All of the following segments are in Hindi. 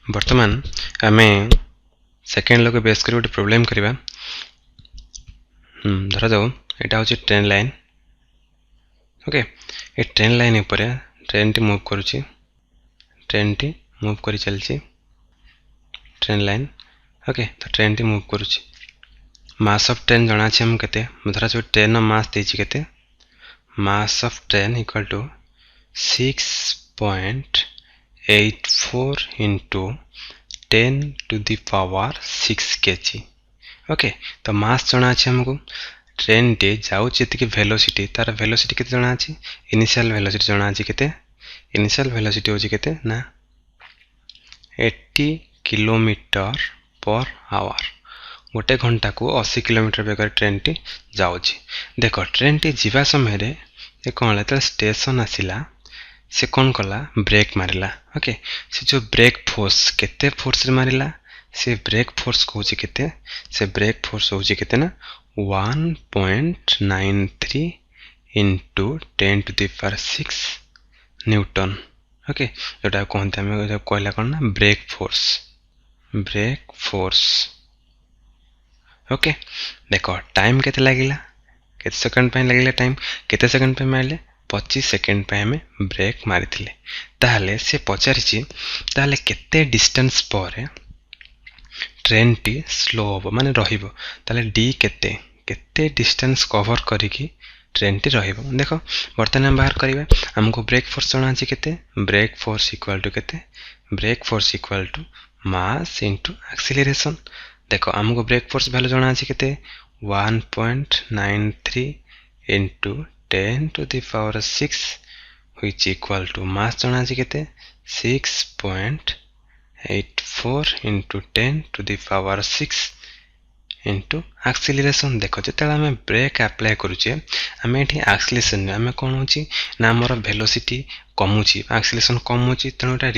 वर्तमान आमे सेकेंड लगे बेस कर गोटे प्रोब्लेम करवा। धरा जाऊ यहाँ हूँ ट्रेन लाइन। ओके ये ट्रेन लाइन ऊपर ट्रेन टी मूव करुच्ची, ट्रेन टी मूव कर चलची ट्रेन लाइन। ओके तो ट्रेन टी मूव करुच्ची, मास ऑफ ट्रेन जना अच्छे हम केते धरा जाऊ ट्रेन मास देछि केते, mass of train equal to 6.84 into 10 to the power 6 kg। Okay तो मास जना अच्छे हमको ट्रेन टे जाऊ जी वेलोसिटी तार वेलोसिटी केते जना अछि, इनिशियल वेलोसिटी जना अछि केते, इनिशियल वेलोसिटी होछि केते ना 80 किलोमीटर पर आवर। गोटे घंटा को 80 किलोमीटर बेगर ट्रेन टी जाउछि। देखो ट्रेन टी जीवा समय रे ये कौन है स्टेशन आसिला से कौन कला ब्रेक मारिला। ओके से जो ब्रेक फोर्स केते फोर्स रे मारिला, से ब्रेक फोर्स कहूछि केते, से ब्रेक फोर्स होछि केते ना 1.93 into 10 to the power 6 Newton. Okay जोटा कहते हम कहला कौन ना brake force, brake force. Okay देखो टाइम केते लागिला, केते सेकंड पे लागिला टाइम, केते सेकंड पे मारले 25 सेकंड पे हमें ब्रेक मारिथिले। ताहले से पचारिछि ताहले केते डिस्टेंस पर ट्रेन टी स्लो होबो माने रहिबो, ताहले डी केते केते डिस्टेंस कवर करिकी ट्रेन टी रहिबो। देखो वर्तमान हम बाहर करिबा, हमको ब्रेक फोर्स जଣା अछि केते, ब्रेक फोर्स इक्वल टू केते, brake force equal to mass into acceleration. देखो हमको ब्रेक फोर्स वैल्यू जଣା अछि केते 1.93 into 10 to the power 6 which equal to mass जଣା अछि केते 6.84 into 10 to the power 6 into acceleration. देखो जेतेला हमें ब्रेक अप्लाई करूचे हमें एठी एक्सीलरेशन हमें कोन होची ना हमर वेलोसिटी कमुची, एक्सीलरेशन कम होची तनो एटा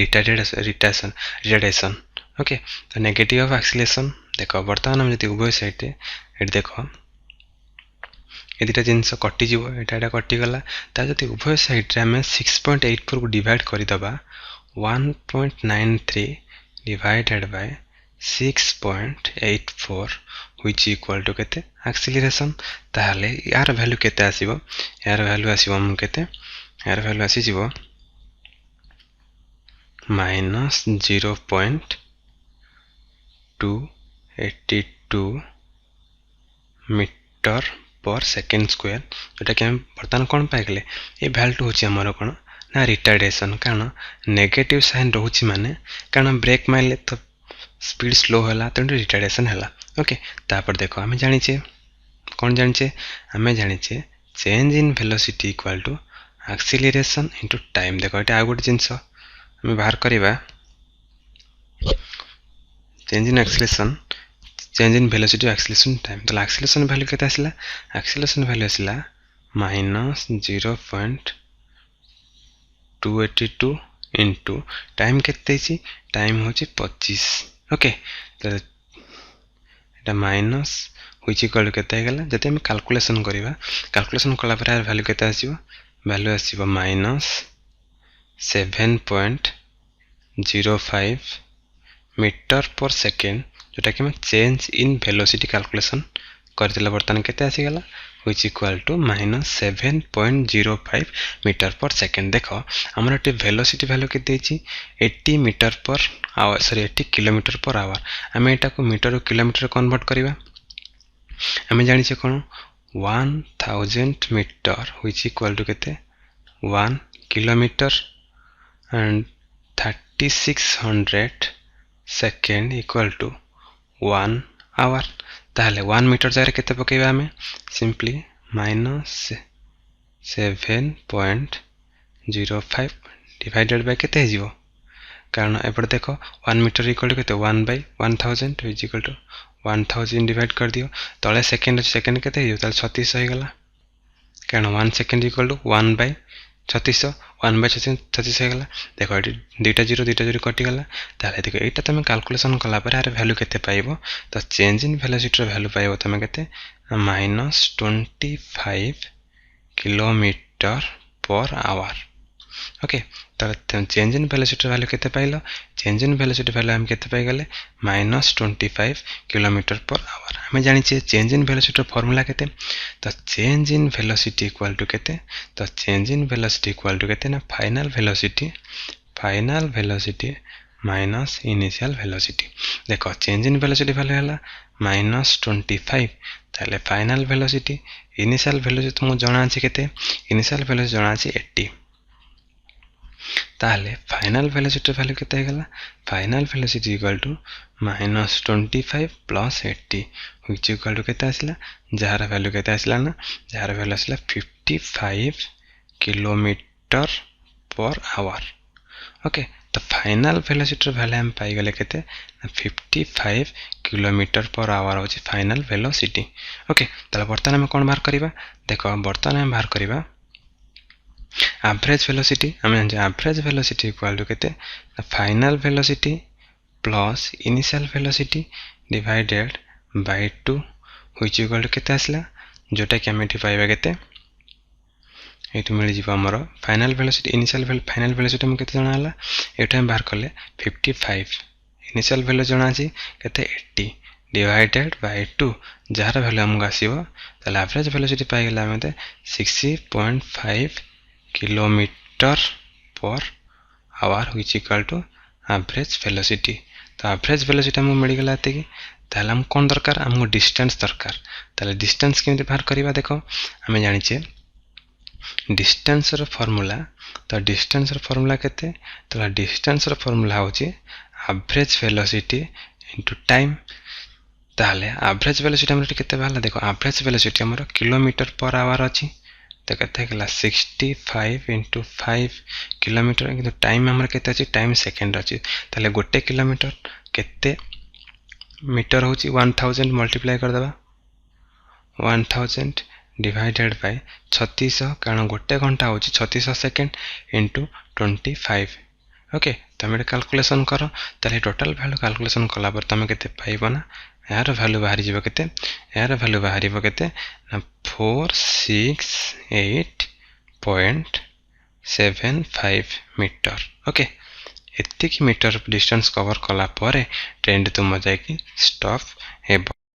रिटार्डेशन। ओके तो नेगेटिव ऑफ एक्सीलरेशन। देखो वर्तमान हम जति उभय साइड एट देखो ए दुटा जिनस कटि जीवो, एटा कटि गला ता जति उभय साइड रे हमें 6.84 को डिवाइड करि दबा 1.93 divided by 6.84 which equal to केते एक्सीलरेशन। ताहले यार वैल्यू केते आसीबो, यार वैल्यू आसीबो हम केते, यार वैल्यू आसी जीवो -0.282 मीटर पर सेकेंड स्क्वायर। जोटा कि हम बर्तमान कौन पाइले ये वैल्यू होची हमर कोन ना रिटार्डेशन, कारण नेगेटिव साइन रहउची माने कारण ब्रेक मारले तो स्पीड स्लो होला तो रिटार्डेशन होला। ओके तापर देखो हमें जानिचे कौन जानिचे, हमें जानिचे change in velocity equal to acceleration into time. देखो एटा आ गोटे जिंस हमें बाहर करिबा, change in acceleration, change in velocity acceleration time. तो एक्सीलरेशन वैल्यू केते आसिला, एक्सीलरेशन वैल्यू आसिला -0.282 इनटू टाइम केते छि, टाइम होछि 25। ओके तो एटा माइनस व्हिच इक्वल टू केते गेला जते हम कैलकुलेशन करिबा, कैलकुलेशन कला पर वैल्यू केते आसीबो, वैल्यू आसीबो -7.05 मीटर पर सेकेंड, जोटा कि हम चेंज इन वेलोसिटी कैलकुलेशन करथिला बर्तमान केते आसी गेला व्हिच इक्वल टू -7.05 मीटर पर सेकेंड। देखो हमर एटे वेलोसिटी वैल्यू केते छि 80 metre per hour, sorry 80 kilometre per hour. हमें एटा को मीटर और किलोमीटर कन्वर्ट करिबा, हमें जानि छै कोन 1000 मीटर व्हिच इक्वल टू केते 1 kilometre and 3600 second equal to 1 hour. ताहले 1 मीटर जारे केते पकेबा हमें सिंपली -7.05 डिवाइडेड बाय केते हिजिवो, कारण एपटे देखो 1 मीटर इक्वल टू केते 1/1000 व्हिच इक्वल टू 1000 डिवाइड कर दियो, तले सेकेंड सेकेंड केते हिजिवो ताले 3600 हो गेला, कारण 1 सेकेंड इक्वल टू 1/3600, 1/3600 हो गेला। देखो एटी दुटा जीरो कटि गला। ताले देखो एटा तमे कैलकुलेशन कला पर आर वैल्यू केते पाइबो, तो चेंज इन वेलोसिटी रो वैल्यू पाइबो तमे केते -25 किलोमीटर पर आवर। ओके तो तार चेंज इन वेलोसिटी वैल्यू केते पाइलो चेंज इन वेलोसिटी वैल्यू हम केते पाई गले -25 किलोमीटर पर आवर हमें जानि छे चेंज इन वेलोसिटी फार्मूला केते तो change in velocity equal to केते तो change in velocity equal to केते ना final velocity minus initial velocity देखो चेंज इन वेलोसिटी वैल्यू हला -25 ताले फाइनल वेलोसिटी इनिशियल वेलोसिटी तुमको जଣା अछि केते इनिशियल वेलोसिटी जଣା अछि 80 ताले फाइनल वेलोसिटी वैल्यू केते हेगला final velocity equal to -25 plus 80 which equal to केते आसला जार वैल्यू केते आसला ना जार वैल्यू आसला 55 किलोमीटर पर आवर ओके तो फाइनल वेलोसिटी वैल्यू हम पाई गले केते 55 किलोमीटर पर आवर होची फाइनल वेलोसिटी ओके तले बर्तन हम कोन बाहर करिबा देखो बर्तन हम बाहर करिबा एवरेज वेलोसिटी हम एवरेज वेलोसिटी इक्वल टू केते final velocity plus initial velocity divided by 2 which equal to केते आसला जोटा कि हम एठी पाइबा केते एठी मिल जिबा हमर final velocity initial final velocity हम केते जणाला एठी हम बाहर करले 55 इनिशियल वैल्यू जଣା अछि केते 80 डिवाइडेड बाय 2 जार वैल्यू हमको आसीबो त एवरेज वेलोसिटी पाई गेला हमते 60.5 kilometre per hour which equal to average velocity तो एवरेज वेलोसिटी हमको मिल गेला एते कि ताले हम कोन दरकार हमको डिस्टेंस दरकार ताले डिस्टेंस केमते बाहर करिबा देखो हमें जानि छे डिस्टेंस रो फार्मूला तो डिस्टेंस रो फार्मूला केते तो डिस्टेंस रो फार्मूला होची एवरेज वेलोसिटी इनटू टाइम ताले एवरेज वेलोसिटी हमर केते बाहला देखो एवरेज वेलोसिटी हमर किलोमीटर पर आवर अछि तो केते गेला 65 * 5 किलोमीटर किंतु टाइम हमर केते अछि टाइम सेकंड अछि ताले गोटे किलोमीटर केते मीटर होची 1000 मल्टीप्लाई कर देबा 1000 डिवाइडेड बाय 3600 कारण गोटे घंटा होची 3600 सेकंड इनटू 25 ओके तमे कैलकुलेशन करो ताले टोटल वैल्यू कैलकुलेशन कला पर तमे केते पाइबो ना यार वैल्यू बाहरी जिवो केते यार वैल्यू बाहरीबो केते 468.75 मीटर ओके एतिक मीटर डिस्टेंस कवर कला परे ट्रेन तुम जाई कि स्टॉप हेबो।